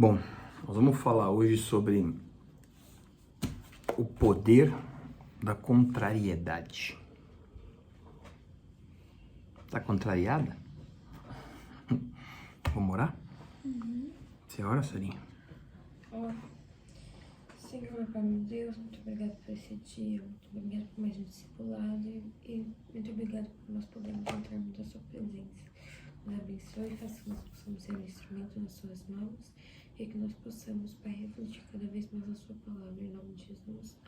Bom, nós vamos falar hoje sobre o poder da contrariedade. Tá contrariada? Vamos orar? Você ora, Sarinha? Ó, Senhor, Pai meu Deus, muito obrigado por esse dia, muito obrigado por mais um discipulado e muito obrigado por nós podermos entrarmos na sua presença. Nos abençoe e faça que nós possamos ser um instrumento nas suas mãos e que nós possamos, Pai, refletir cada vez mais a sua palavra. Em nome de Jesus.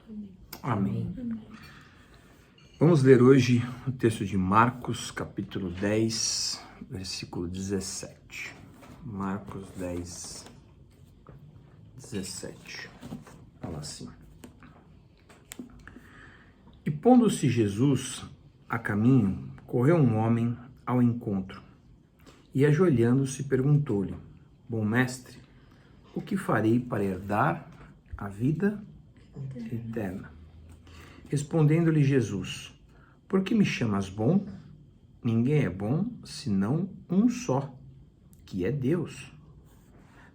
Amém. Amém. Vamos ler hoje o texto de Marcos, capítulo 10, versículo 17. Marcos 10, 17. Fala assim. E pondo-se Jesus a caminho, correu um homem ao encontro e, ajoelhando-se, perguntou-lhe: Bom mestre, o que farei para herdar a vida eterna? Respondendo-lhe Jesus: Por que me chamas bom? Ninguém é bom senão um só, que é Deus.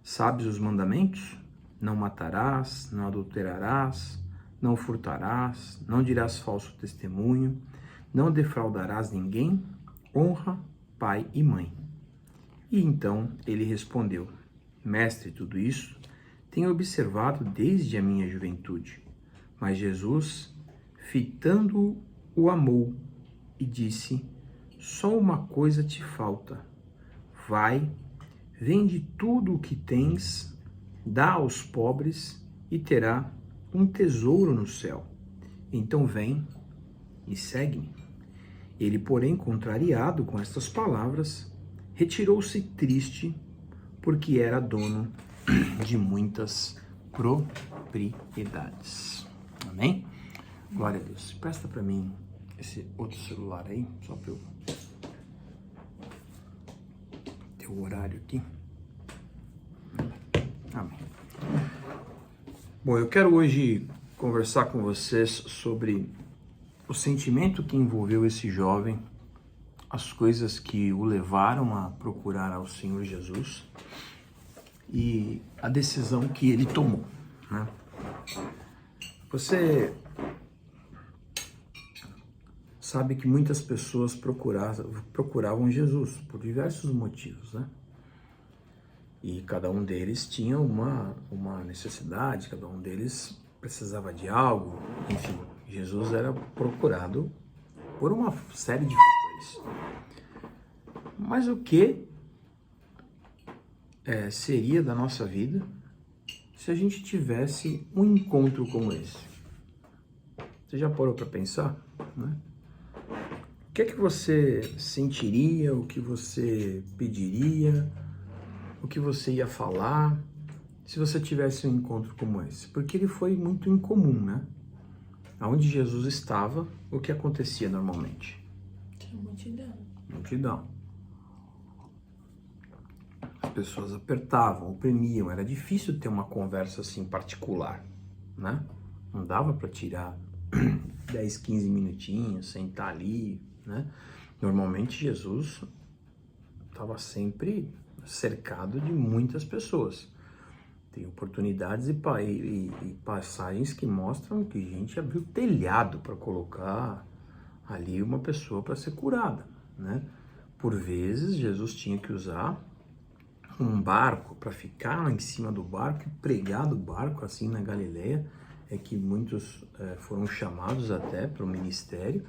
Sabes os mandamentos? Não matarás, não adulterarás, não furtarás, não dirás falso testemunho, não defraudarás ninguém, honra pai e mãe. E então ele respondeu: Mestre, tudo isso tenho observado desde a minha juventude. Mas Jesus, fitando-o, o amou e disse: Só uma coisa te falta. Vai, vende tudo o que tens, dá aos pobres e terá um tesouro no céu. Então vem e segue-me. Ele, porém, contrariado com estas palavras, retirou-se triste, porque era dono de muitas propriedades. Amém? Glória a Deus. Presta para mim esse outro celular aí, só para eu ter o horário aqui. Amém. Bom, eu quero hoje conversar com vocês sobre o sentimento que envolveu esse jovem, as coisas que o levaram a procurar ao Senhor Jesus e a decisão que ele tomou, né? Você sabe que muitas pessoas procuravam Jesus por diversos motivos, né? E cada um deles tinha uma necessidade, cada um deles precisava de algo, enfim, Jesus era procurado por uma série de fatores. Mas o que seria da nossa vida se a gente tivesse um encontro como esse? Você já parou para pensar, né? O que é que você sentiria, o que você pediria, o que você ia falar se você tivesse um encontro como esse? Porque ele foi muito incomum, né? Aonde Jesus estava, o que acontecia normalmente? Tinha multidão. Multidão. As pessoas apertavam, oprimiam, era difícil ter uma conversa assim particular, né? Não dava para tirar 10, 15 minutinhos, sentar ali, né? Normalmente Jesus estava sempre cercado de muitas pessoas. Tem oportunidades e passagens que mostram que a gente abriu telhado para colocar ali uma pessoa para ser curada, né? Por vezes Jesus tinha que usar um barco para ficar lá em cima do barco e pregar do barco, assim na Galileia, que muitos foram chamados até para o ministério,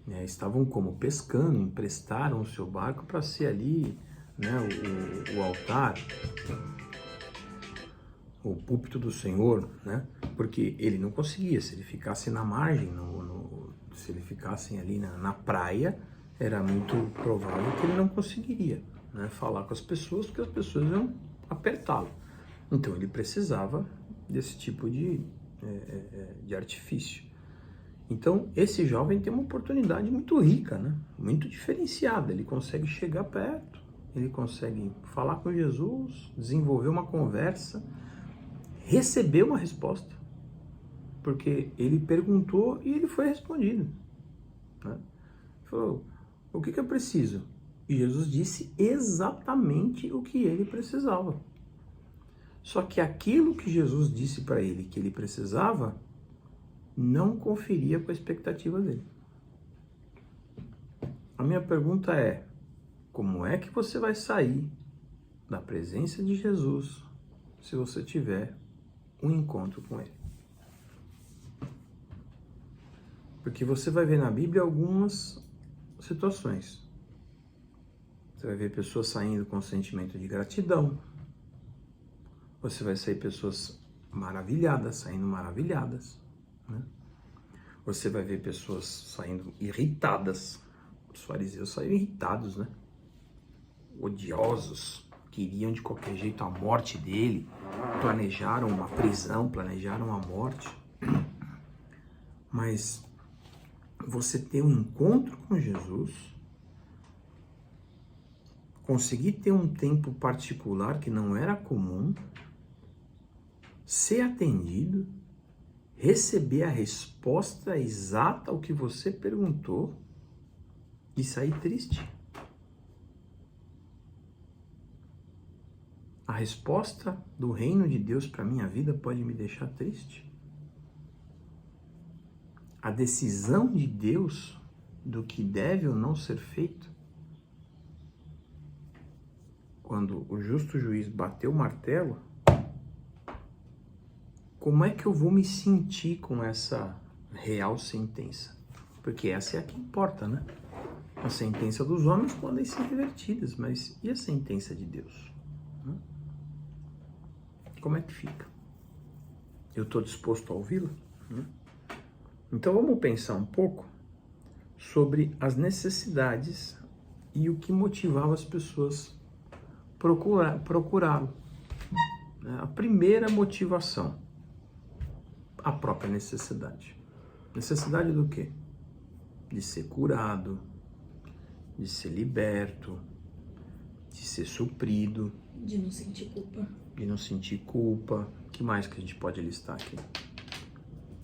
né? Estavam como pescando, emprestaram o seu barco para ser ali, né, o altar, o púlpito do Senhor, né? Porque ele não conseguia, se ele ficasse na margem, se ele ficasse ali na praia, era muito provável que ele não conseguiria, né, falar com as pessoas, porque as pessoas iam apertá-lo. Então ele precisava desse tipo de artifício. Então esse jovem tem uma oportunidade muito rica, né? Muito diferenciada. Ele consegue chegar perto, ele consegue falar com Jesus, desenvolver uma conversa, receber uma resposta, porque ele perguntou e ele foi respondido, né? Ele falou: o que eu preciso? E Jesus disse exatamente o que ele precisava. Só que aquilo que Jesus disse para ele que ele precisava não conferia com a expectativa dele. A minha pergunta é: como é que você vai sair da presença de Jesus se você tiver um encontro com ele? Porque você vai ver na Bíblia algumas situações. Você vai ver pessoas saindo com sentimento de gratidão. Você vai sair pessoas maravilhadas, saindo maravilhadas, né? Você vai ver pessoas saindo irritadas. Os fariseus saíram irritados, né? Odiosos, queriam de qualquer jeito a morte dele, planejaram uma prisão, planejaram a morte. Mas você ter um encontro com Jesus, conseguir ter um tempo particular que não era comum, ser atendido, receber a resposta exata ao que você perguntou e sair triste. A resposta do reino de Deus para minha vida pode me deixar triste. A decisão de Deus do que deve ou não ser feito. Quando o justo juiz bateu o martelo, como é que eu vou me sentir com essa real sentença? Porque essa é a que importa, né? A sentença dos homens podem ser revertidas, mas e a sentença de Deus? Como é que fica? Eu estou disposto a ouvi-la? Então vamos pensar um pouco sobre as necessidades e o que motivava as pessoas procurá-lo. A primeira motivação, a própria necessidade. Necessidade do quê? De ser curado, de ser liberto, de ser suprido. De não sentir culpa. De não sentir culpa. O que mais que a gente pode listar aqui?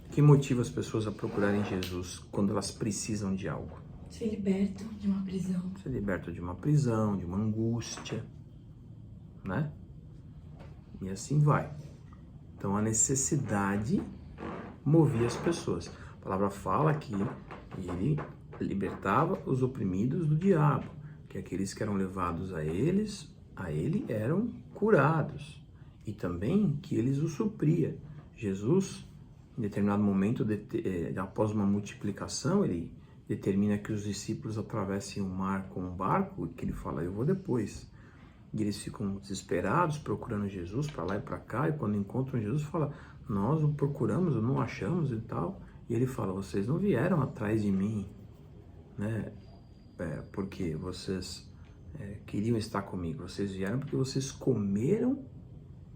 O que motiva as pessoas a procurarem Jesus quando elas precisam de algo? Ser liberto de uma prisão. Ser liberto de uma prisão, de uma angústia, né? E assim vai. Então a necessidade movia as pessoas. A palavra fala que ele libertava os oprimidos do diabo, que aqueles que eram levados a ele eram curados, e também que eles o supria. Jesus, em determinado momento, após uma multiplicação, ele determina que os discípulos atravessem o mar com um barco, e que ele fala, eu vou depois. E eles ficam desesperados, procurando Jesus para lá e para cá, e quando encontram Jesus, fala, nós o procuramos, não achamos e tal. E ele fala, vocês não vieram atrás de mim, né? Porque vocês queriam estar comigo. Vocês vieram porque vocês comeram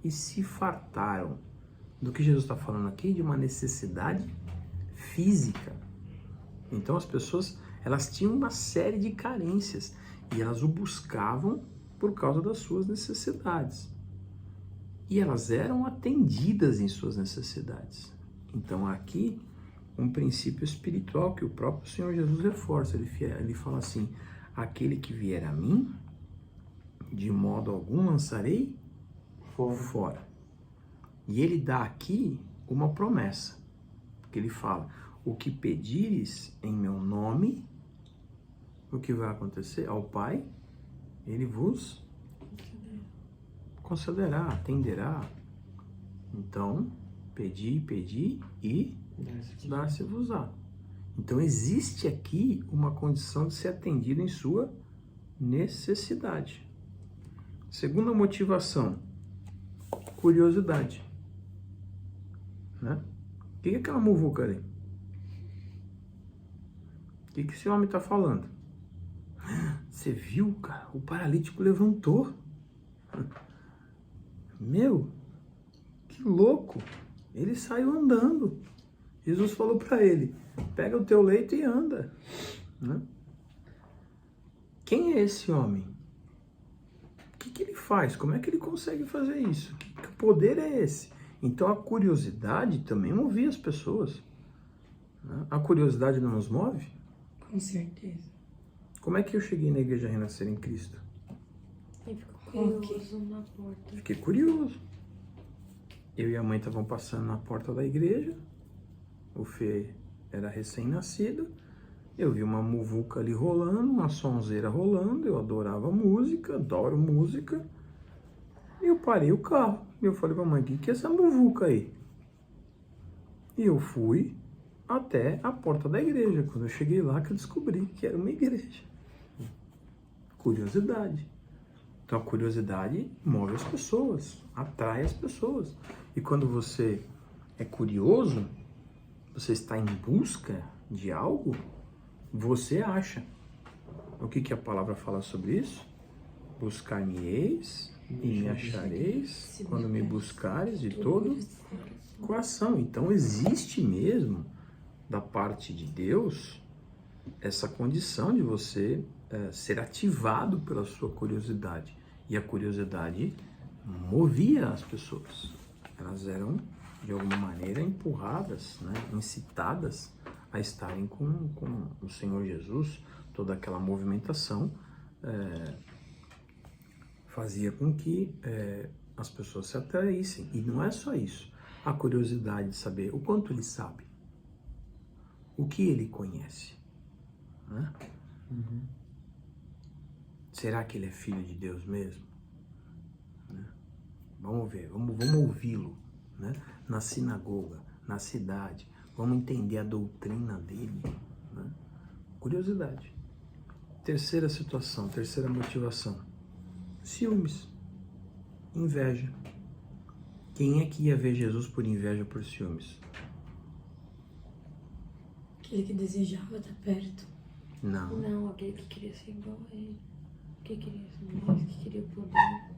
e se fartaram. Do que Jesus está falando aqui? De uma necessidade física. Então as pessoas, elas tinham uma série de carências e elas o buscavam por causa das suas necessidades. E elas eram atendidas em suas necessidades. Então aqui, um princípio espiritual que o próprio Senhor Jesus reforça. Ele fala assim, aquele que vier a mim, de modo algum lançarei fora. E ele dá aqui uma promessa. Porque ele fala, o que pedires em meu nome, o que vai acontecer? Ao Pai, ele vos concederá, atenderá. Então, pedi e dar-se-vos-á. Então existe aqui uma condição de ser atendido em sua necessidade. Segunda motivação, curiosidade. Né? O que é aquela muvuca ali? O que esse homem está falando? Você viu, cara? O paralítico levantou. Meu, que louco! Ele saiu andando. Jesus falou para ele, pega o teu leito e anda. Né? Quem é esse homem? O que ele faz? Como é que ele consegue fazer isso? Que poder é esse? Então a curiosidade também movia as pessoas. Né? A curiosidade não nos move? Com certeza. Como é que eu cheguei na Igreja Renascer em Cristo? Ele ficou curioso na porta. Fiquei curioso. Eu e a mãe estavam passando na porta da igreja, o Fê era recém-nascido, eu vi uma muvuca ali rolando, uma sonzeira rolando, eu adorava música, adoro música, e eu parei o carro, e eu falei pra mãe, o que é essa muvuca aí? E eu fui até a porta da igreja, quando eu cheguei lá que eu descobri que era uma igreja. Curiosidade. Então a curiosidade move as pessoas, atrai as pessoas. E quando você é curioso, você está em busca de algo, você acha. O que a palavra fala sobre isso? Buscar-me-eis e me achareis quando me buscares de todo coração. Então existe mesmo, da parte de Deus, essa condição de você ser ativado pela sua curiosidade. E a curiosidade movia as pessoas. Elas eram, de alguma maneira, empurradas, né, incitadas a estarem com o Senhor Jesus. Toda aquela movimentação fazia com que as pessoas se atraíssem. E não é só isso. A curiosidade de saber o quanto ele sabe, o que ele conhece, né? Uhum. Será que ele é filho de Deus mesmo? Né? Vamos ver, vamos ouvi-lo, né? Na sinagoga, na cidade, vamos entender a doutrina dele, né? Curiosidade. Terceira situação, terceira motivação, ciúmes, inveja. Quem é que ia ver Jesus por inveja, por ciúmes? Aquele que desejava estar perto. Não. Não, aquele que queria ser igual a ele. Que queria ser mais, que queria poder.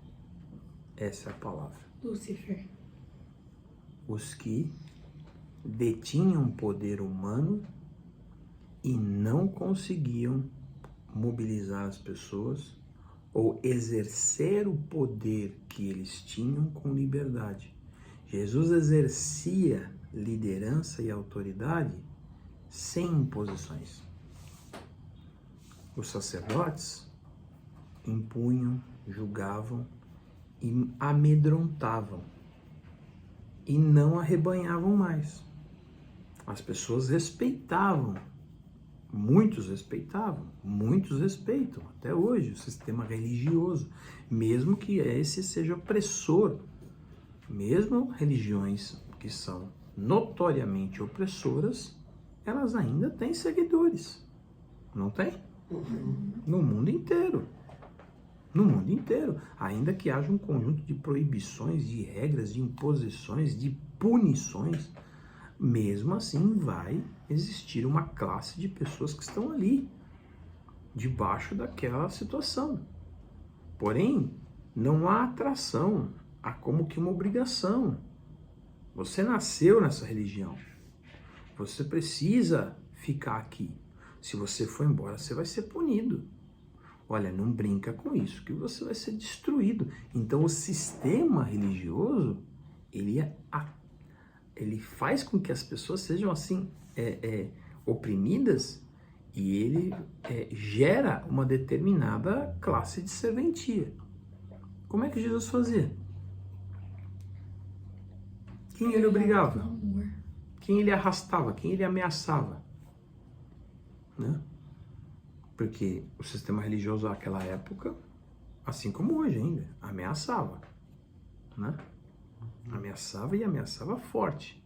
Essa é a palavra. Lúcifer. Os que detinham poder humano e não conseguiam mobilizar as pessoas ou exercer o poder que eles tinham com liberdade. Jesus exercia liderança e autoridade sem imposições. Os sacerdotes impunham, julgavam e amedrontavam e não arrebanhavam mais. As pessoas respeitavam, muitos respeitam até hoje o sistema religioso, mesmo que esse seja opressor. Mesmo religiões que são notoriamente opressoras, elas ainda têm seguidores, não tem? No mundo inteiro. No mundo inteiro, ainda que haja um conjunto de proibições, de regras, de imposições, de punições, mesmo assim vai existir uma classe de pessoas que estão ali, debaixo daquela situação. Porém, não há atração, há como que uma obrigação. Você nasceu nessa religião, você precisa ficar aqui. Se você for embora, você vai ser punido. Olha, não brinca com isso, que você vai ser destruído. Então, o sistema religioso, ele faz com que as pessoas sejam assim, oprimidas, e ele gera uma determinada classe de serventia. Como é que Jesus fazia? Quem ele obrigava? Quem ele arrastava? Quem ele ameaçava? Né? Porque o sistema religioso naquela época, assim como hoje ainda, ameaçava, né? Ameaçava e ameaçava forte.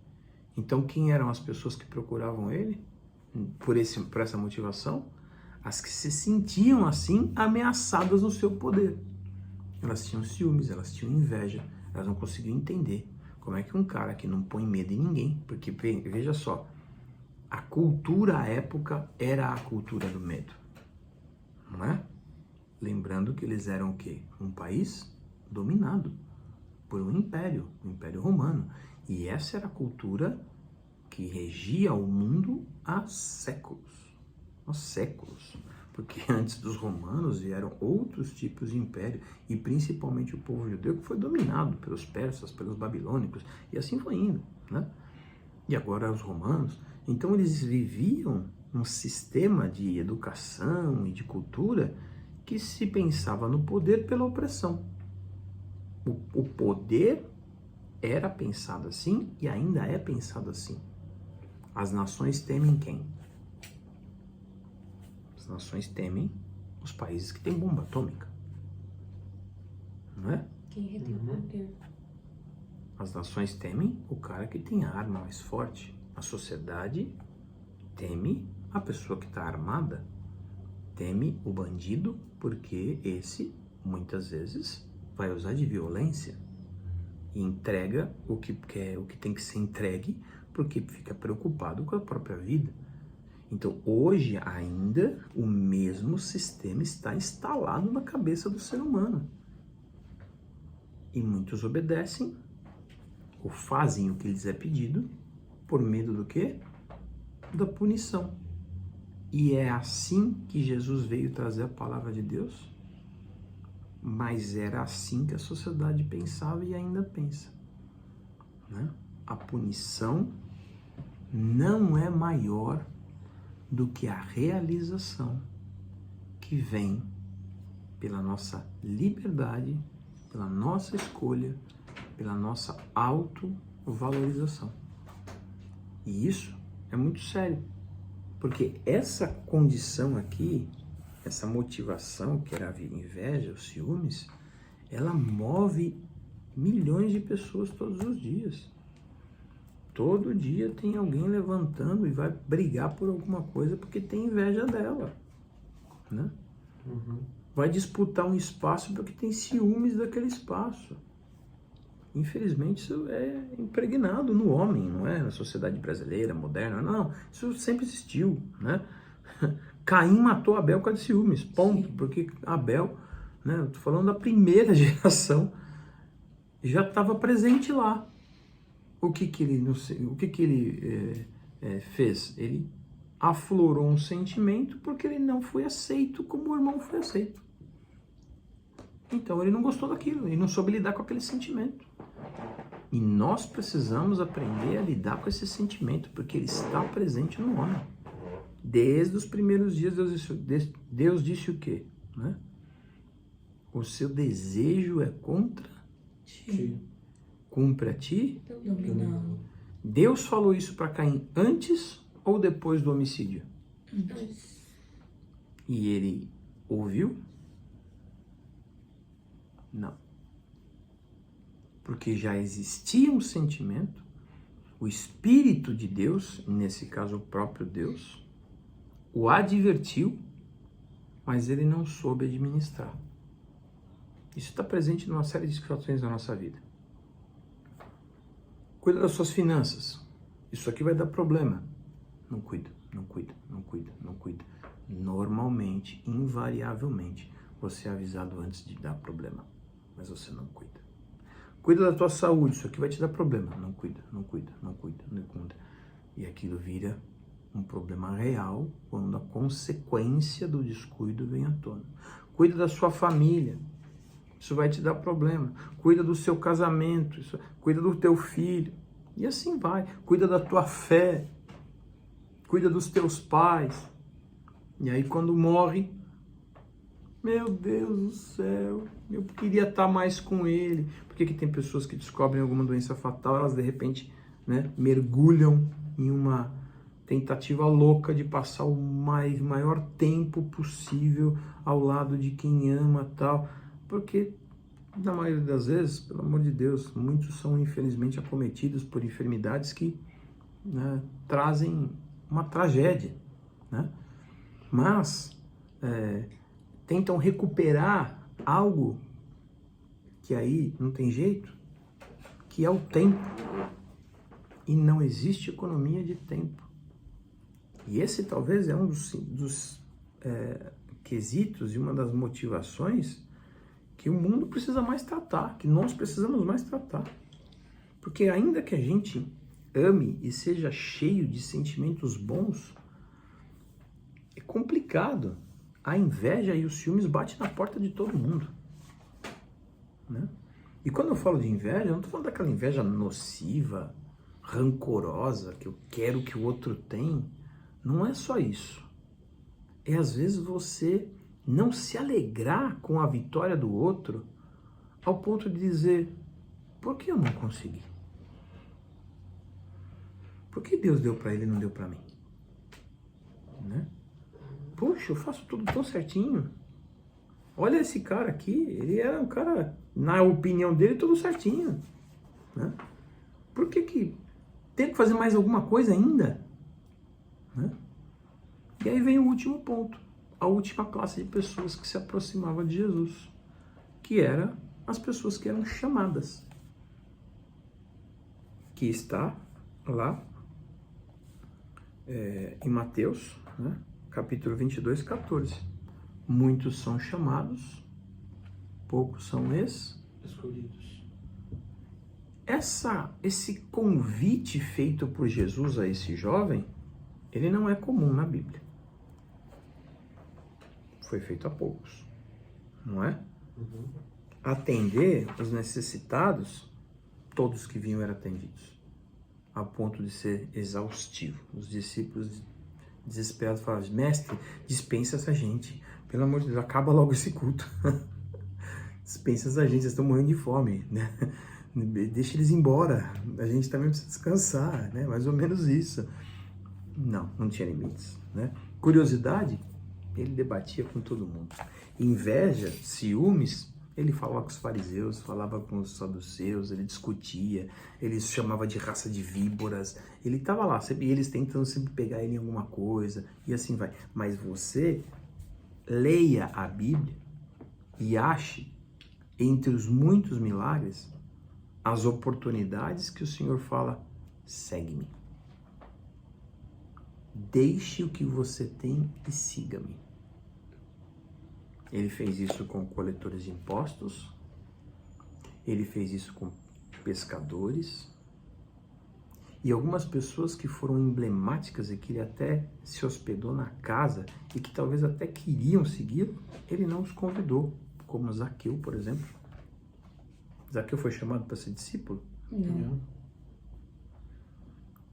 Então, quem eram as pessoas que procuravam ele por essa motivação? As que se sentiam assim ameaçadas no seu poder. Elas tinham ciúmes, elas tinham inveja, elas não conseguiam entender como é que um cara que não põe medo em ninguém, porque veja só, a cultura à época era a cultura do medo. Não é? Lembrando que eles eram o quê? Um país dominado por um império, o Império Romano. E essa era a cultura que regia o mundo há séculos. Há séculos. Porque antes dos romanos vieram outros tipos de império, e principalmente o povo judeu, que foi dominado pelos persas, pelos babilônicos, e assim foi indo, né? E agora os romanos. Então eles viviam um sistema de educação e de cultura que se pensava no poder pela opressão. O poder era pensado assim e ainda é pensado assim. As nações temem quem? As nações temem os países que têm bomba atômica. Não é? Quem retém o poder. As nações temem o cara que tem a arma mais forte. A sociedade teme a pessoa que está armada. Teme o bandido porque esse, muitas vezes, vai usar de violência e entrega o que tem que ser entregue porque fica preocupado com a própria vida. Então, hoje ainda, o mesmo sistema está instalado na cabeça do ser humano. E muitos obedecem ou fazem o que lhes é pedido por medo do quê? Da punição. E é assim que Jesus veio trazer a palavra de Deus? Mas era assim que a sociedade pensava e ainda pensa, né? A punição não é maior do que a realização que vem pela nossa liberdade, pela nossa escolha, pela nossa autovalorização. E isso é muito sério, porque essa condição aqui, essa motivação, que era a inveja, os ciúmes, ela move milhões de pessoas todos os dias. Todo dia tem alguém levantando e vai brigar por alguma coisa porque tem inveja dela, né? Vai disputar um espaço porque tem ciúmes daquele espaço. Infelizmente isso é impregnado no homem, não é? Na sociedade brasileira, moderna, não. Isso sempre existiu, né? Caim matou Abel por causa de ciúmes, ponto. Sim. Porque Abel, né? Eu tô falando da primeira geração, já estava presente lá. O que ele fez? Ele aflorou um sentimento porque ele não foi aceito como o irmão foi aceito. Então ele não gostou daquilo, ele não soube lidar com aquele sentimento. E nós precisamos aprender a lidar com esse sentimento, porque ele está presente no homem. Desde os primeiros dias, Deus disse o quê? Né? O seu desejo é contra ti. Cumpre a ti Dominá-lo. Deus falou isso para Caim antes ou depois do homicídio? Antes. E ele ouviu? Não. Porque já existia um sentimento, o Espírito de Deus, nesse caso o próprio Deus, o advertiu, mas ele não soube administrar. Isso está presente numa série de situações na nossa vida. Cuida das suas finanças. Isso aqui vai dar problema. Não cuida, não cuida, não cuida, não cuida. Normalmente, invariavelmente, você é avisado antes de dar problema, mas você não cuida. Cuida da tua saúde, isso aqui vai te dar problema. Não cuida, não cuida, não cuida, não cuida. E aquilo vira um problema real quando a consequência do descuido vem à tona. Cuida da sua família. Isso vai te dar problema. Cuida do seu casamento, cuida do teu filho. E assim vai. Cuida da tua fé. Cuida dos teus pais. E aí quando morre, meu Deus do céu, eu queria estar mais com ele. Por que tem pessoas que descobrem alguma doença fatal, elas de repente, né, mergulham em uma tentativa louca de passar o maior tempo possível ao lado de quem ama, tal. Porque, na maioria das vezes, pelo amor de Deus, muitos são infelizmente acometidos por enfermidades que, né, trazem uma tragédia, né? Mas tentam recuperar algo que aí não tem jeito, que é o tempo. E não existe economia de tempo. E esse talvez é um dos quesitos e uma das motivações que o mundo precisa mais tratar, que nós precisamos mais tratar. Porque ainda que a gente ame e seja cheio de sentimentos bons, é complicado. A inveja e os ciúmes batem na porta de todo mundo, né? E quando eu falo de inveja, eu não estou falando daquela inveja nociva, rancorosa, que eu quero que o outro tem. Não é só isso. É às vezes você não se alegrar com a vitória do outro ao ponto de dizer, por que eu não consegui? Por que Deus deu para ele e não deu para mim? Né? Poxa, eu faço tudo tão certinho. Olha esse cara aqui, ele era um cara, na opinião dele, tudo certinho. Né? Por que tem que fazer mais alguma coisa ainda? Né? E aí vem o último ponto, a última classe de pessoas que se aproximava de Jesus, que era as pessoas que eram chamadas, que está lá em Mateus, né? Capítulo 22, 14. Muitos são chamados, poucos são escolhidos. Esse convite feito por Jesus a esse jovem, ele não é comum na Bíblia. Foi feito a poucos, não é? Uhum. Atender os necessitados, todos que vinham eram atendidos, a ponto de ser exaustivo. Os discípulos desesperados falavam: mestre, dispensa essa gente, pelo amor de Deus, acaba logo esse culto. Dispensa essa gente, eles estão morrendo de fome, né? Deixa eles embora, a gente também precisa descansar, né? Mais ou menos isso. Não tinha limites, né? Curiosidade, ele debatia com todo mundo. Inveja, ciúmes, ele falava com os fariseus, falava com os saduceus, ele discutia, ele chamava de raça de víboras, ele estava lá, sempre, eles tentando sempre pegar ele em alguma coisa, e assim vai. Mas você leia a Bíblia e ache, entre os muitos milagres, as oportunidades que o Senhor fala: segue-me. Deixe o que você tem e siga-me. Ele fez isso com coletores de impostos, ele fez isso com pescadores, e algumas pessoas que foram emblemáticas e que ele até se hospedou na casa e que talvez até queriam segui-lo, ele não os convidou, como Zaqueu, por exemplo. Zaqueu foi chamado para ser discípulo? Não.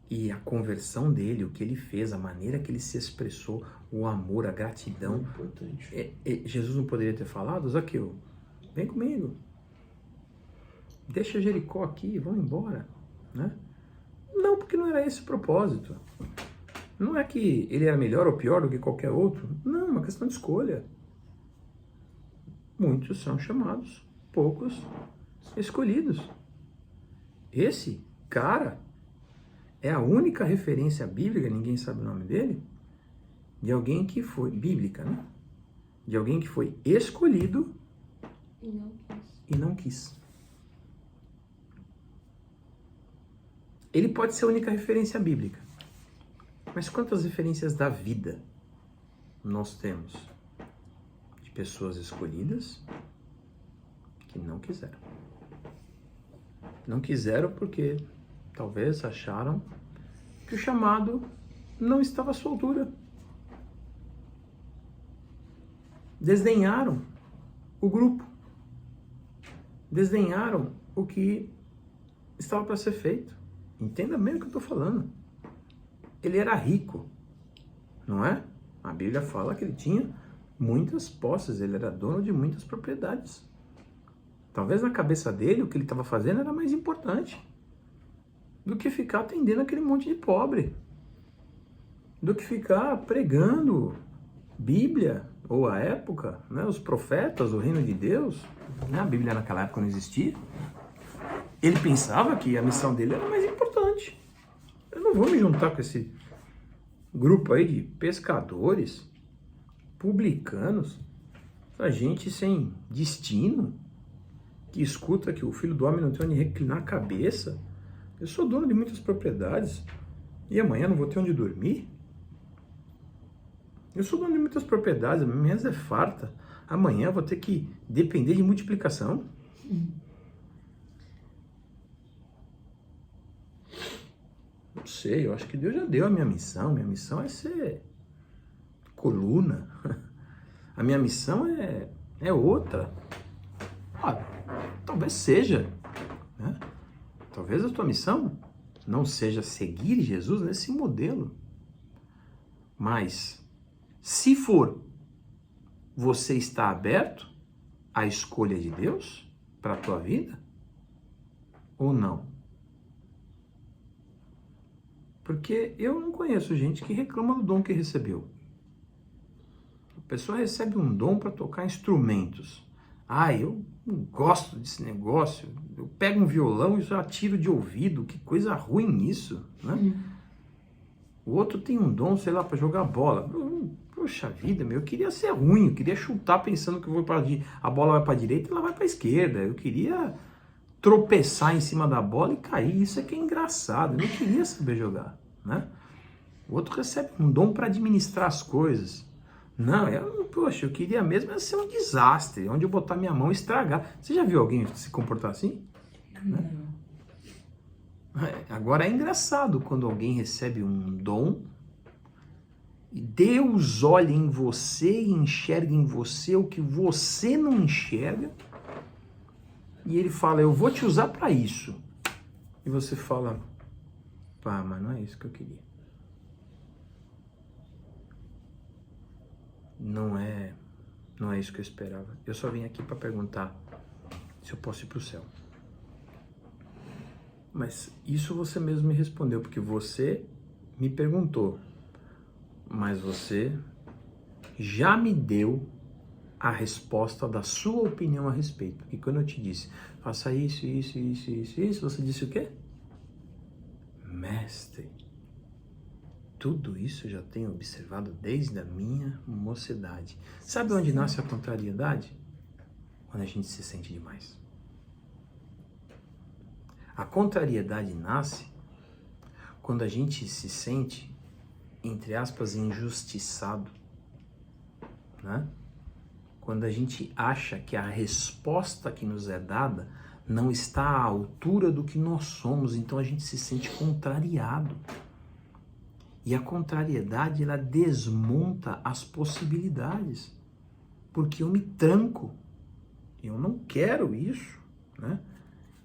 E a conversão dele, o que ele fez, a maneira que ele se expressou, o amor, a gratidão. É importante. Jesus não poderia ter falado: Zaqueu, vem comigo. Deixa Jericó aqui, vamos embora. Né? Não, porque não era esse o propósito. Não é que ele era melhor ou pior do que qualquer outro. Não, é uma questão de escolha. Muitos são chamados, poucos escolhidos. Esse cara é a única referência bíblica, ninguém sabe o nome dele, de alguém que foi, bíblica, né? De alguém que foi escolhido e não quis. Ele pode ser a única referência bíblica, mas quantas referências da vida nós temos de pessoas escolhidas que não quiseram? Não quiseram porque talvez acharam que o chamado não estava à sua altura. Desdenharam o grupo. Desdenharam o que estava para ser feito. Entenda bem o que eu estou falando. Ele era rico, não é? A Bíblia fala que ele tinha muitas posses, ele era dono de muitas propriedades. Talvez na cabeça dele o que ele estava fazendo era mais importante do que ficar atendendo aquele monte de pobre, do que ficar pregando Bíblia, ou a época, né, os profetas, o reino de Deus. Né, a Bíblia naquela época não existia. Ele pensava que a missão dele era mais importante. Eu não vou me juntar com esse grupo aí de pescadores, publicanos, a gente sem destino, que escuta que o filho do homem não tem onde reclinar a cabeça. Eu sou dono de muitas propriedades e amanhã não vou ter onde dormir. Eu sou dono de muitas propriedades, a minha mesa é farta. Amanhã vou ter que depender de multiplicação. Não sei, eu acho que Deus já deu a minha missão. Minha missão é ser coluna. A minha missão é outra. Talvez seja, né? Talvez a tua missão não seja seguir Jesus nesse modelo. Mas, se for, você está aberto à escolha de Deus para a tua vida? Ou não? Porque eu não conheço gente que reclama do dom que recebeu. A pessoa recebe um dom para tocar instrumentos. Ah, eu não gosto desse negócio. Eu pego um violão e já tiro de ouvido. Que coisa ruim isso, né? O outro tem um dom, sei lá, para jogar bola. Poxa vida, eu queria ser ruim. Eu queria chutar pensando que a bola vai para a direita e ela vai para a esquerda. Eu queria tropeçar em cima da bola e cair. Isso é que é engraçado. Eu não queria saber jogar, né? O outro recebe um dom para administrar as coisas. Não, poxa, eu queria mesmo ser um desastre, onde eu botar minha mão e estragar. Você já viu alguém se comportar assim? Né? Agora é engraçado quando alguém recebe um dom e Deus olha em você e enxerga em você o que você não enxerga e ele fala, eu vou te usar para isso. E você fala, pá, mas não é isso que eu queria. Não é isso que eu esperava. Eu só vim aqui para perguntar se eu posso ir para o céu. Mas isso você mesmo me respondeu, porque você me perguntou. Mas você já me deu a resposta da sua opinião a respeito. E quando eu te disse, faça isso, você disse o quê? Mestre, tudo isso eu já tenho observado desde a minha mocidade. Sabe onde nasce a contrariedade? Quando a gente se sente demais. A contrariedade nasce quando a gente se sente, entre aspas, injustiçado, né? Quando a gente acha que a resposta que nos é dada não está à altura do que nós somos, então a gente se sente contrariado. E a contrariedade, ela desmonta as possibilidades, porque eu me tranco, eu não quero isso, né?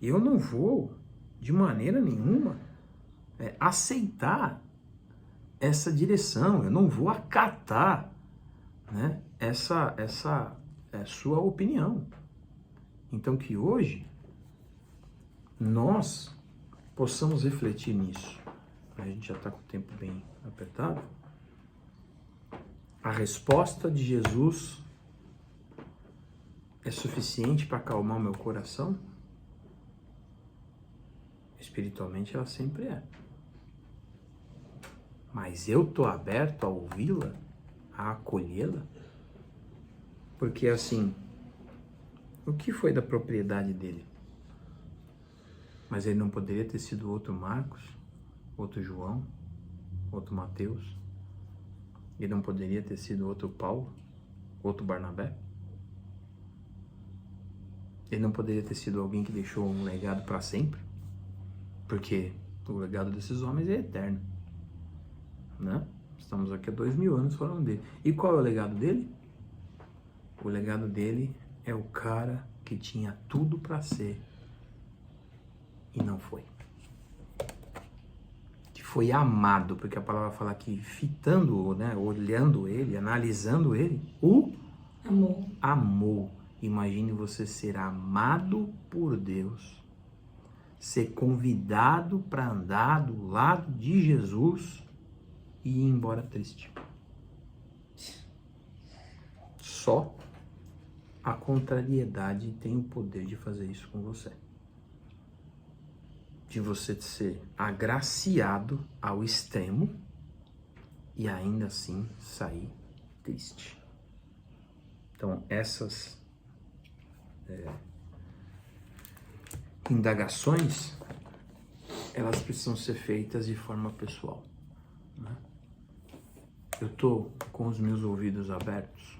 Eu não vou, de maneira nenhuma, aceitar essa direção, eu não vou acatar, né, essa sua opinião. Então que hoje nós possamos refletir nisso. A gente já está com o tempo bem apertado. A resposta de Jesus é suficiente para acalmar o meu coração? Espiritualmente ela sempre é. Mas eu estou aberto a ouvi-la, a acolhê-la? Porque assim, o que foi da propriedade dele? Mas ele não poderia ter sido outro Marcos, outro João, outro Mateus? Ele não poderia ter sido outro Paulo, outro Barnabé? Ele não poderia ter sido alguém que deixou um legado para sempre? Porque o legado desses homens é eterno, né? Estamos aqui há 2000 anos falando dele. E qual é o legado dele? O legado dele é o cara que tinha tudo para ser e não foi. Que foi amado, porque a palavra fala que fitando, né, olhando ele, analisando ele, o amou. Imagine você ser amado por Deus, ser convidado para andar do lado de Jesus e ir embora triste. Só a contrariedade tem o poder de fazer isso com você. De você ser agraciado ao extremo e ainda assim sair triste. Então, essas indagações, elas precisam ser feitas de forma pessoal, né? Eu estou com os meus ouvidos abertos,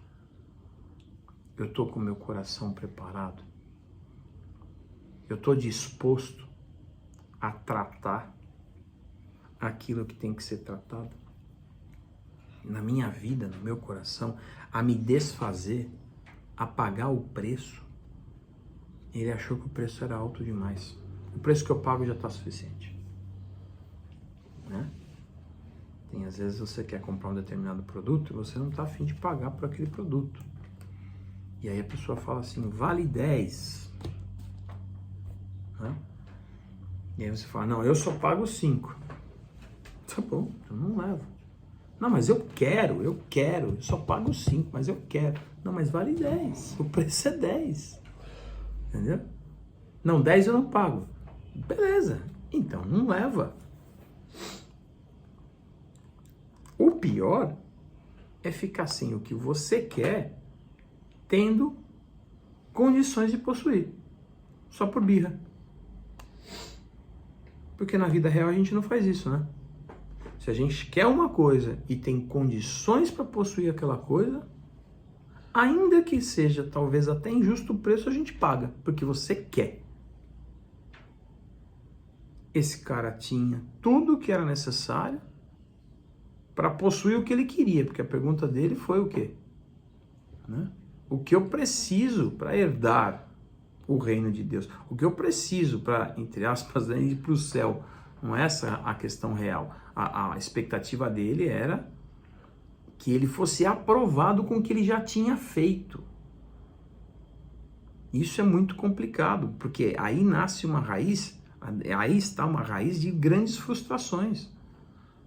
eu estou com o meu coração preparado, eu estou disposto a tratar aquilo que tem que ser tratado na minha vida, no meu coração, a me desfazer, a pagar o preço. Ele achou que o preço era alto demais. O preço que eu pago já está suficiente, né? Tem, às vezes você quer comprar um determinado produto e você não está a fim de pagar por aquele produto. E aí a pessoa fala assim, vale 10. Né? E aí você fala, não, eu só pago 5. Tá bom, eu não levo. Não, mas eu só pago 5, mas eu quero. Não, mas vale 10, o preço é 10. Entendeu? Não, 10 eu não pago. Beleza, então não leva. O pior é ficar sem o que você quer, tendo condições de possuir, só por birra. Porque na vida real a gente não faz isso, né? Se a gente quer uma coisa e tem condições para possuir aquela coisa, ainda que seja talvez até injusto o preço, a gente paga, porque você quer. Esse cara tinha tudo o que era necessário para possuir o que ele queria, porque a pergunta dele foi o quê? Né? O que eu preciso para herdar o reino de Deus? O que eu preciso para, entre aspas, ir para o céu? Não é essa a questão real. A expectativa dele era que ele fosse aprovado com o que ele já tinha feito. Isso é muito complicado, porque aí nasce uma raiz, aí está uma raiz de grandes frustrações.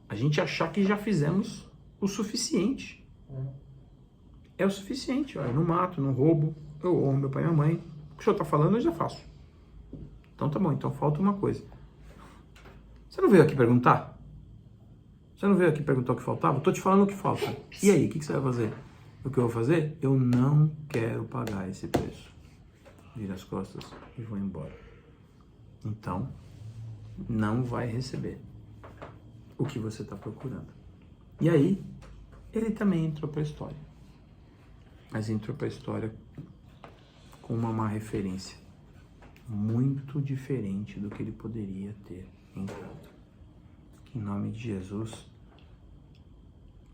A gente achar que já fizemos o suficiente. É o suficiente. Eu não mato, não roubo, eu amo meu pai e minha mãe. O que o senhor está falando, eu já faço. Então tá bom, então falta uma coisa. Você não veio aqui perguntar? Você não veio aqui perguntar o que faltava? Eu tô te falando o que falta. E aí, o que você vai fazer? O que eu vou fazer? Eu não quero pagar esse preço. Vira as costas e vou embora. Então, não vai receber o que você está procurando. E aí, ele também entrou para a história. Mas entrou para a história com uma má referência. Muito diferente do que ele poderia ter entrado. Que em nome de Jesus,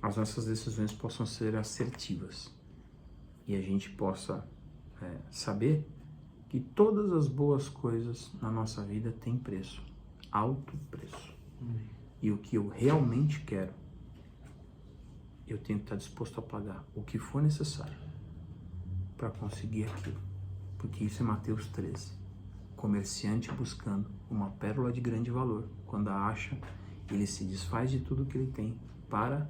as nossas decisões possam ser assertivas. E a gente possa saber que todas as boas coisas na nossa vida têm preço. Alto preço. E o que eu realmente quero, eu tenho que estar disposto a pagar o que for necessário para conseguir aquilo. Porque isso é Mateus 13. Comerciante buscando uma pérola de grande valor. Quando a acha, ele se desfaz de tudo que ele tem para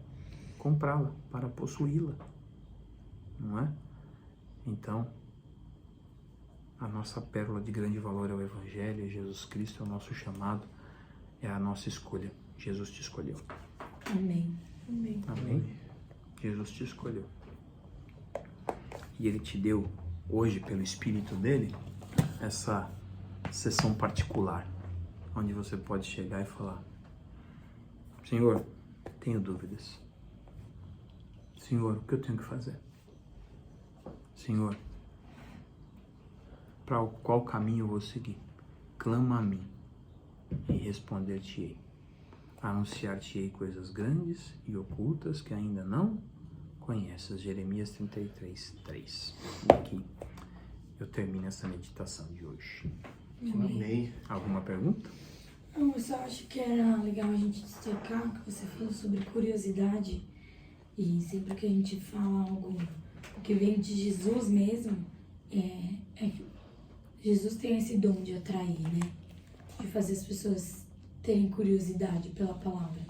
comprá-la, para possuí-la. Não é? Então, a nossa pérola de grande valor é o Evangelho, é Jesus Cristo, é o nosso chamado, é a nossa escolha. Jesus te escolheu. Amém. Amém. Amém? Jesus te escolheu. E Ele te deu, hoje, pelo Espírito dele, essa sessão particular, onde você pode chegar e falar: Senhor, tenho dúvidas. Senhor, o que eu tenho que fazer? Senhor, para qual caminho eu vou seguir? Clama a mim e responder-te-ei. Anunciar-te-ei coisas grandes e ocultas que ainda não conheces. Jeremias 33, 3. E aqui eu termino essa meditação de hoje. Amém. Alguma pergunta? Não, eu só acho que era legal a gente destacar que você falou sobre curiosidade. E sempre que a gente fala algo que vem de Jesus mesmo, Jesus tem esse dom de atrair, né? De fazer as pessoas terem curiosidade pela palavra.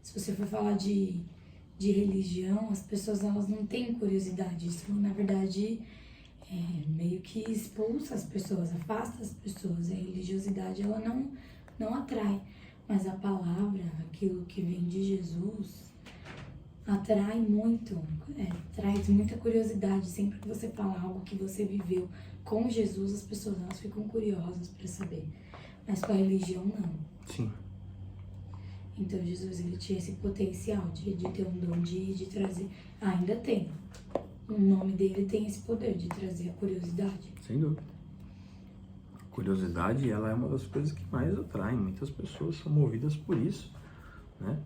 Se você for falar de religião, as pessoas elas não têm curiosidade. Isso, na verdade, meio que expulsa as pessoas, afasta as pessoas. A religiosidade, ela não atrai. Mas a palavra, aquilo que vem de Jesus, atrai muito, traz muita curiosidade. Sempre que você fala algo que você viveu com Jesus, as pessoas elas ficam curiosas para saber. Mas com a religião, não. Sim. Então Jesus ele tinha esse potencial de ter um dom de trazer, ainda tem. O nome dele tem esse poder de trazer a curiosidade. Sem dúvida. A curiosidade, ela é uma das coisas que mais atraem. Muitas pessoas são movidas por isso, né?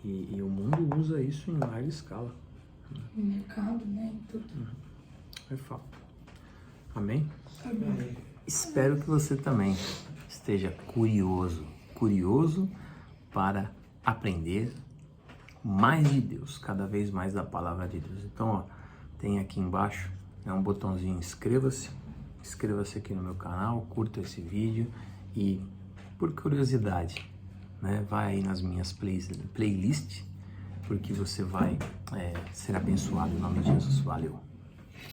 E o mundo usa isso em larga escala. No mercado, né? Em tudo. É fato. Amém? Amém. Espero que você também esteja curioso para aprender mais de Deus, cada vez mais da palavra de Deus. Então, ó, tem aqui embaixo um botãozinho inscreva-se aqui no meu canal, curta esse vídeo e, por curiosidade, né? Vai aí nas minhas playlists, porque você vai ser abençoado em nome de Jesus. Valeu!